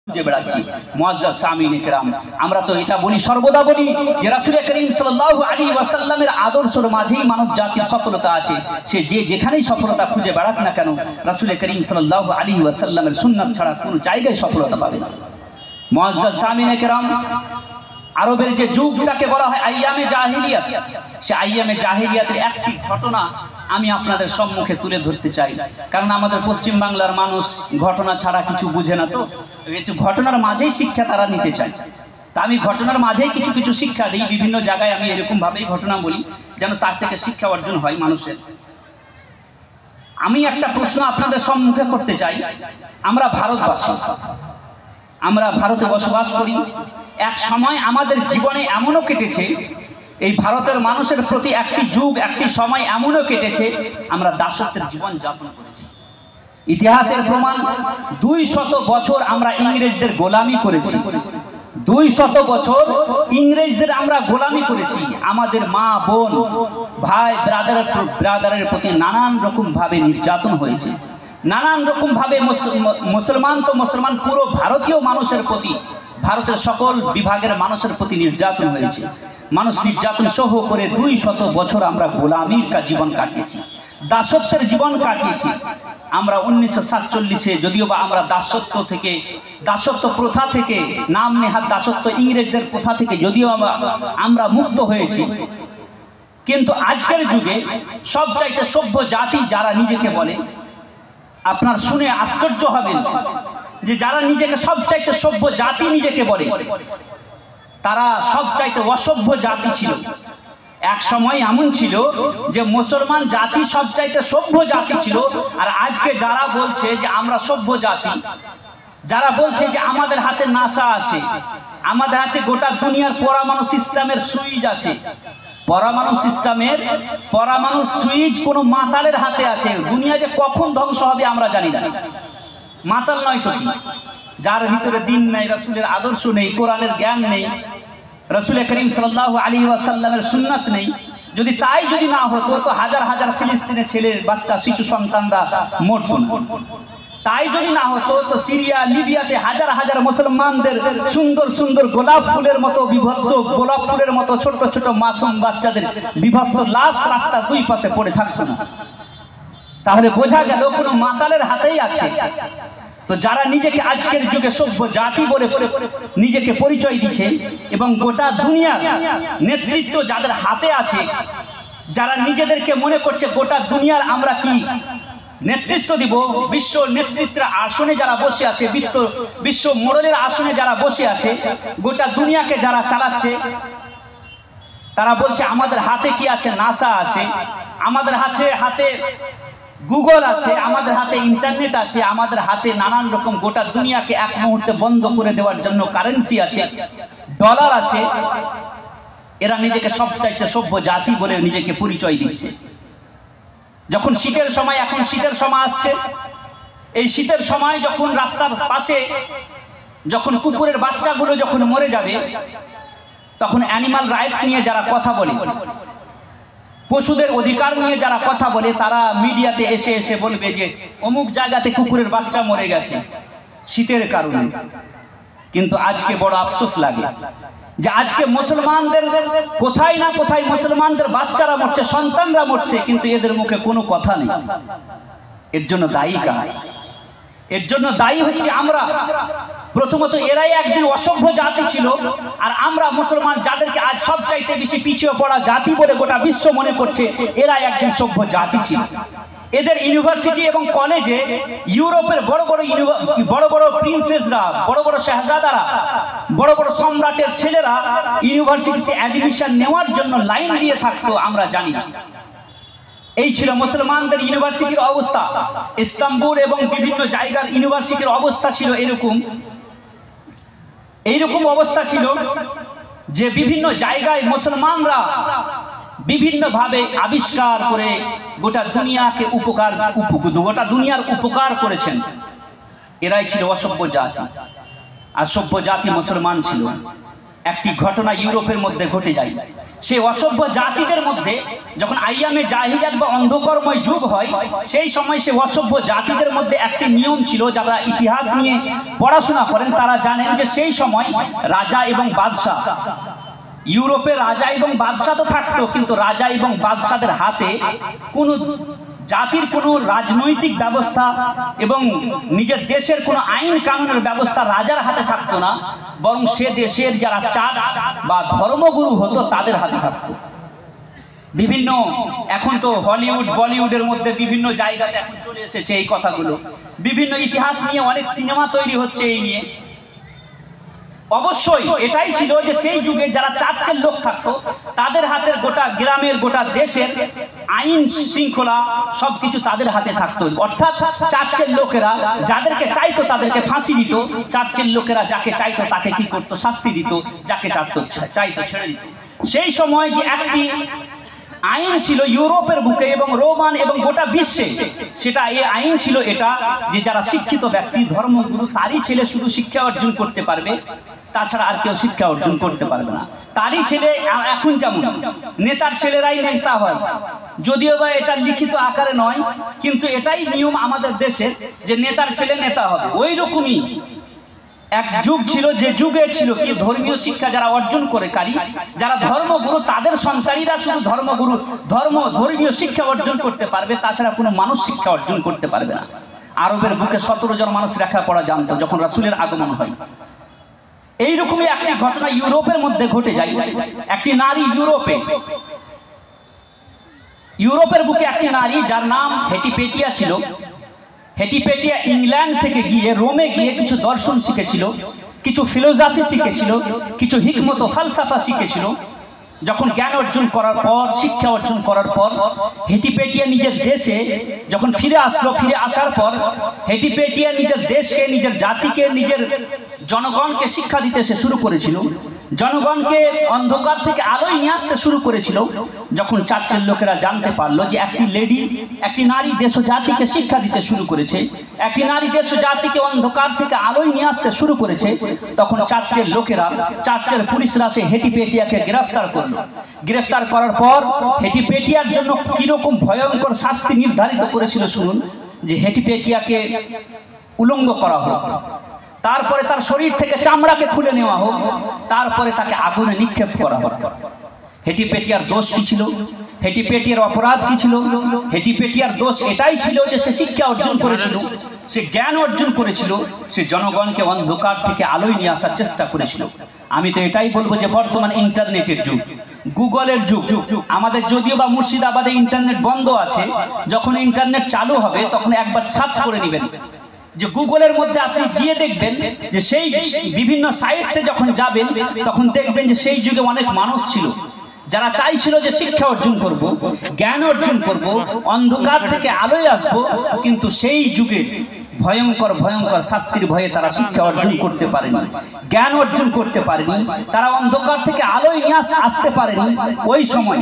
খুঁজে বেড়াচ্ছি। মুআজ্জাজ সামিনে কেরাম, আমরা তো এটা বলি, সর্বদা বলি যে রাসূল করিম সাল্লাল্লাহু আলাইহি ওয়াসাল্লামের আদর্শের মাঝেই মানব জাতির সফলতা আছে। সে যে যেখানেই সফলতা খুঁজে বেড়াক না কেন, রাসূল করিম সাল্লাল্লাহু আলাইহি ওয়াসাল্লামের সুন্নাত ছাড়া কোনো জায়গায় সফলতা পাবে না। মুআজ্জাজ সামিনে কেরাম, আরবের যে যুগটাকে বলা হয় আইয়ামে জাহিলিয়াত, সে আইয়ামে জাহিলিয়াতের একটি ঘটনা আমি আপনাদের সম্মুখে তুলে ধরতে চাই। কারণ আমাদের পশ্চিম বাংলার মানুষ ঘটনা ছাড়া কিছু বুঝে না, তো একটু ঘটনার মাঝেই শিক্ষা তারা নিতে চায়। তা আমি ঘটনার মাঝেই কিছু কিছু শিক্ষা দিই। বিভিন্ন জায়গায় আমি এরকম ভাবেই ঘটনা বলি যেন তার থেকে শিক্ষা অর্জন হয় মানুষের। আমি একটা প্রশ্ন আপনাদের সম্মুখে করতে চাই। আমরা ভারতবাসী, আমরা ভারতে বসবাস করি। এক সময় আমাদের জীবনে এমনও কেটেছে, এই ভারতের মানুষের প্রতি একটি যুগ, একটি সময় এমনও কেটেছে, আমরা দাসত্বের জীবন যাপন করেছি। ইতিহাসের প্রমাণ, 200 বছর আমরা ইংরেজদের গোলামি করেছি। 200 বছর ইংরেজদের আমরা গোলামি করেছি। আমাদের মা বোন ভাই ব্রাদারের প্রতি নানান রকম ভাবে নির্যাতন হয়েছে। নানান রকম ভাবে মুসলমান তো মুসলমান, পুরো ভারতীয় মানুষের প্রতি, ভারতের সকল বিভাগের মানুষের প্রতি নির্যাতন হয়েছে। মানুষ নির্যাতন সহ করে 200 বছর আমরা গোলামির জীবন কাটিয়েছি, দাসত্বের জীবন কাটিয়েছি। আমরা 1947-এ যদিও বা আমরা দাসত্ব প্রথা থেকে, নাম নেহাত দাসত্ব ইংরেজদের প্রথা থেকে যদিও আমরা মুক্ত হয়েছি, কিন্তু আজকের যুগে সবচাইতে সভ্য জাতি যারা নিজেকে বলে, আপনার শুনে আশ্চর্য হবেন যে যারা নিজেকে সবচাইতে সভ্য জাতি নিজেকে বলে, তারা সবচাইতে অসভ্য জাতি ছিল। এক সময় এমন ছিল যে মুসলমান জাতি সবচাইতে সভ্য জাতি ছিল। আর আজকে যারা বলছে যে আমরা সভ্য জাতি, যারা বলছে যে আমাদের হাতে নাসা আছে, আমাদের হাতে গোটা দুনিয়ার পরমাণু সিস্টেমের সুইচ আছে, পরমাণু সুইচ কোনো মাতালের হাতে আছে। দুনিয়া যে কখন ধ্বংস হবে আমরা জানি না। মাতাল নয় তো কি, যার ভিতরে দিন নেই, রাসূলের আদর্শ নেই, কোরআনের জ্ঞান নেই, রাসূল করিম সাল্লাল্লাহু আলাইহি ওয়াসাল্লামের সুন্নাত নেই। যদি না হতো তো হাজার হাজার ফিলিস্তিনে ছেলে বাচ্চা শিশু সন্তানরা মরত না। তাই যদি না হতো তো সিরিয়া লিবিয়াতে হাজার হাজার মুসলমানদের সুন্দর সুন্দর গোলাপ ফুলের মতো বিভৎস, গোলাপ ফুলের মতো ছোট ছোট মাসুম বাচ্চাদের বিভৎস লাশ রাস্তার দুই পাশে পড়ে থাকতো না। তাহলে বোঝা গেল কোনো মাতালের হাতেই আছে। তো যারা নিজেকে আজকের যুগে সভ্য জাতি বলে নিজেকে পরিচয় দিচ্ছে এবং গোটা দুনিয়ার নেতৃত্ব যাদের হাতে আছে, যারা নিজেদেরকে মনে করছে গোটা দুনিয়ার আমরা কি নেতৃত্ব দিব, বিশ্ব নেতৃত্বের আসনে যারা বসে আছে, বিশ্ব মোড়লের আসনে যারা বসে আছে, গোটা দুনিয়াকে যারা চালাচ্ছে, তারা বলছে আমাদের হাতে কি আছে, নাসা আছে, আমাদের হাতে গুগল আছে, আমাদের হাতে ইন্টারনেট আছে, আমাদের হাতে নানান রকম গোটা দুনিয়াকে এক মুহূর্তে বন্ধ করে দেওয়ার জন্য কারেন্সি আছে, ডলার আছে। এরা নিজেকে সবচাইতে সভ্য জাতি বলে নিজেকে পরিচয় দিচ্ছে। যখন শীতের সময়, এখন শীতের সময় আসছে, এই শীতের সময় যখন রাস্তার পাশে যখন কুকুরের বাচ্চাগুলো যখন মরে যাবে, তখন অ্যানিমাল রাইটস নিয়ে যারা কথা বলে, পশুদের অধিকার নিয়ে যারা কথা বলে, তারা মিডিয়াতে এসে বলবে যে অমুক জায়গাতে কুকুরের বাচ্চা মরে গেছে শীতের কারণে। কিন্তু আজকে বড় আফসোস লাগে যে আজকে মুসলমানদের কোথায় না কোথায় মুসলমানদের বাচ্চারা মরছে, সন্তানরা মরছে, কিন্তু এদের মুখে কোনো কথা নেই। এর জন্য দায়ী কারা? এর জন্য দায়ী হচ্ছে আমরা। প্রথমত এরাই একদিন অসভ্য জাতি ছিল, আর আমরা মুসলমান যাদেরকে আজ সবচাইতে বেশি পিছিয়ে পড়া জাতি বলে গোটা বিশ্ব মনে করছে, এরা একদিন সভ্য জাতি ছিল। এদের ইউনিভার্সিটি এবং কলেজে ইউরোপের বড় বড় প্রিন্সেসরা, বড় বড় শাহজাদারা, বড় বড় সম্রাটের ছেলেরা ইউনিভার্সিটিতে অ্যাডমিশন নেওয়ার জন্য লাইন দিয়ে থাকতো, আমরা জানি না। এই ছিল মুসলমানদের ইউনিভার্সিটির অবস্থা। ইস্তাম্বুল এবং বিভিন্ন জায়গার ইউনিভার্সিটির অবস্থা ছিল এইরকম অবস্থা ছিল যে বিভিন্ন জায়গায় মুসলমানরা বিভিন্নভাবে আবিষ্কার করে গোটা দুনিয়ার উপকার করেছেন। এরাই ছিল অসভ্য জাতি, আর সভ্য জাতি মুসলমান ছিল। একটি ঘটনা ইউরোপের মধ্যে ঘটে যায়। সেই অসভ্য জাতিদের মধ্যে যখন আইয়ামে জাহিলিয়াত বা অন্ধকর্ময় যুগ হয়, সেই সময় সে অসভ্য জাতিদের মধ্যে একটি নিয়ম ছিল। যারা ইতিহাস নিয়ে পড়াশোনা করেন তারা জানেন যে সেই সময় রাজা এবং বাদশাহ, ইউরোপে রাজা এবং বাদশাহ তো থাকতো, কিন্তু রাজা এবং বাদশাদের হাতে কোনো জাতির কোনো রাজনৈতিক ব্যবস্থা এবং নিজের দেশের কোনো আইন কানুনের ব্যবস্থা রাজার হাতে থাকতো না, বরং সে দেশের যারা চার্চ বা ধর্মগুরু হতো তাদের হাতে থাকতো। বিভিন্ন এখন তো হলিউড বলিউডের মধ্যে বিভিন্ন জায়গাতে এখন চলে এসেছে এই কথাগুলো, বিভিন্ন ইতিহাস নিয়ে অনেক সিনেমা তৈরি হচ্ছে এই নিয়ে। অবশ্যই এটাই ছিল যে সেই যুগে যারা চার্চের লোক থাকতো তাদের হাতের গোটা গ্রামের গোটা দেশের আইন শৃঙ্খলা সবকিছু তাদের হাতে থাকতো। অর্থাৎ চার্চের লোকেরা যাদেরকে চাইতো তাদেরকে ফাঁসি দিত, চার্চের লোকেরা যাকে চাইতো তাকে কি করতো, শাস্তি দিত, যাকে চাইতো ছেড়ে দিত। সেই সময় যে একটি আইন ছিল ইউরোপের বুকে এবং রোমান এবং গোটা বিশ্বে, সেটা এই আইন ছিল এটা যে যারা শিক্ষিত ব্যক্তি ধর্মগুরু তারই ছেলে শুধু শিক্ষা অর্জন করতে পারবে, তাছাড়া আর কেউ শিক্ষা অর্জন করতে পারবে না। তারই ছেলে, এখন যেমন নেতার ছেলেরাই নেতা হয়, যদিও বা এটা লিখিত আকারে নয়, কিন্তু এটাই নিয়ম আমাদের দেশের যে নেতার ছেলে নেতা হবে। ওই রকমই এক যুগ ছিল, যে যুগে ছিল কি ধর্মীয় শিক্ষা যারা অর্জন করে কারি, যারা ধর্মগুরু তাদের সন্তানীরা শুধু ধর্মীয় শিক্ষা অর্জন করতে পারবে, তাছাড়া কোনো মানুষ শিক্ষা অর্জন করতে পারবে না। আরবের বুকে 17 জন মানুষ লেখাপড়া জানতো যখন রাসূলের আগমন হয়। এইরকমই একটি ঘটনা ইউরোপের মধ্যে ঘটে যায়। একটি নারী ইউরোপের বুকে একটি নারী যার নাম হেটিপেটিয়া ছিল। হেটিপেটিয়া ইংল্যান্ড থেকে গিয়ে রোমে গিয়ে কিছু দর্শন শিখেছিল, কিছু ফিলোসফি শিখেছিল, কিছু হিকমত ও ফালসাফা শিখেছিল। যখন জ্ঞান অর্জন করার পর, শিক্ষা অর্জন করার পর হেটিপেটিয়া নিজের দেশে যখন ফিরে আসলো, ফিরে আসার পর হেটিপেটিয়া নিজের দেশকে, নিজের জাতিকে, নিজের জনগণকে শিক্ষা দিতে সে শুরু করেছিল। জনগণকে অন্ধকার থেকে আলোয় নিয়ে আসতে শুরু করেছিল। যখন চার্চের লোকেরা জানতে পারলো যে একটি নারী দেশ ও জাতিকে শিক্ষা দিতে শুরু করেছে, একটি নারী দেশ ও জাতিকে অন্ধকার থেকে আলোয় নিয়ে আসতে শুরু করেছে, তখন চার্চের লোকেরা, চার্চের পুলিশরা সে হেটিপেটিয়াকে গ্রেফতার করলো। গ্রেফতার করার পর হেটিপেটিয়ার জন্য কিরকম ভয়ঙ্কর শাস্তি নির্ধারিত করেছিল শুনুন। যে হেটিপেটিয়াকে উলঙ্গ করা হোক, তারপরে তার শরীর থেকে চামড়াকে খুলে নেওয়া হোক, তারপরে তাকে আগুনে নিক্ষেপ করা হোক। হেটিপেটিয়ার দোষ কি ছিল? হেটিপেটিয়ার অপরাধ কি ছিল? হেটিপেটিয়ার দোষ এটাই ছিল যে সে শিক্ষা অর্জন করেছিল, সে জ্ঞান অর্জন করেছিল, সে জনগণকে অন্ধকার থেকে আলোয় নিয়ে আসার চেষ্টা করেছিল। আমি তো এটাই বলবো যে বর্তমান ইন্টারনেটের যুগ, গুগলের যুগ। আমাদের যদিও বা মুর্শিদাবাদে ইন্টারনেট বন্ধ আছে, যখন ইন্টারনেট চালু হবে তখন একবার সার্চ করে নেবেন, যে গুগলের মধ্যে আপনি গিয়ে দেখবেন যে সেই বিভিন্ন সাইটসে যখন যাবেন তখন দেখবেন যে সেই যুগে অনেক মানুষ ছিল যারা চাইছিল যে শিক্ষা অর্জন করব, জ্ঞান অর্জন করব, অন্ধকার থেকে আলোয় আসব, কিন্তু সেই যুগে ভয়ঙ্কর শাস্তির ভয়ে তারা শিক্ষা অর্জন করতে পারেনি, জ্ঞান অর্জন করতে পারেনি, তারা অন্ধকার থেকে আলোয় নিয়ে আসতে পারেনি। ওই সময়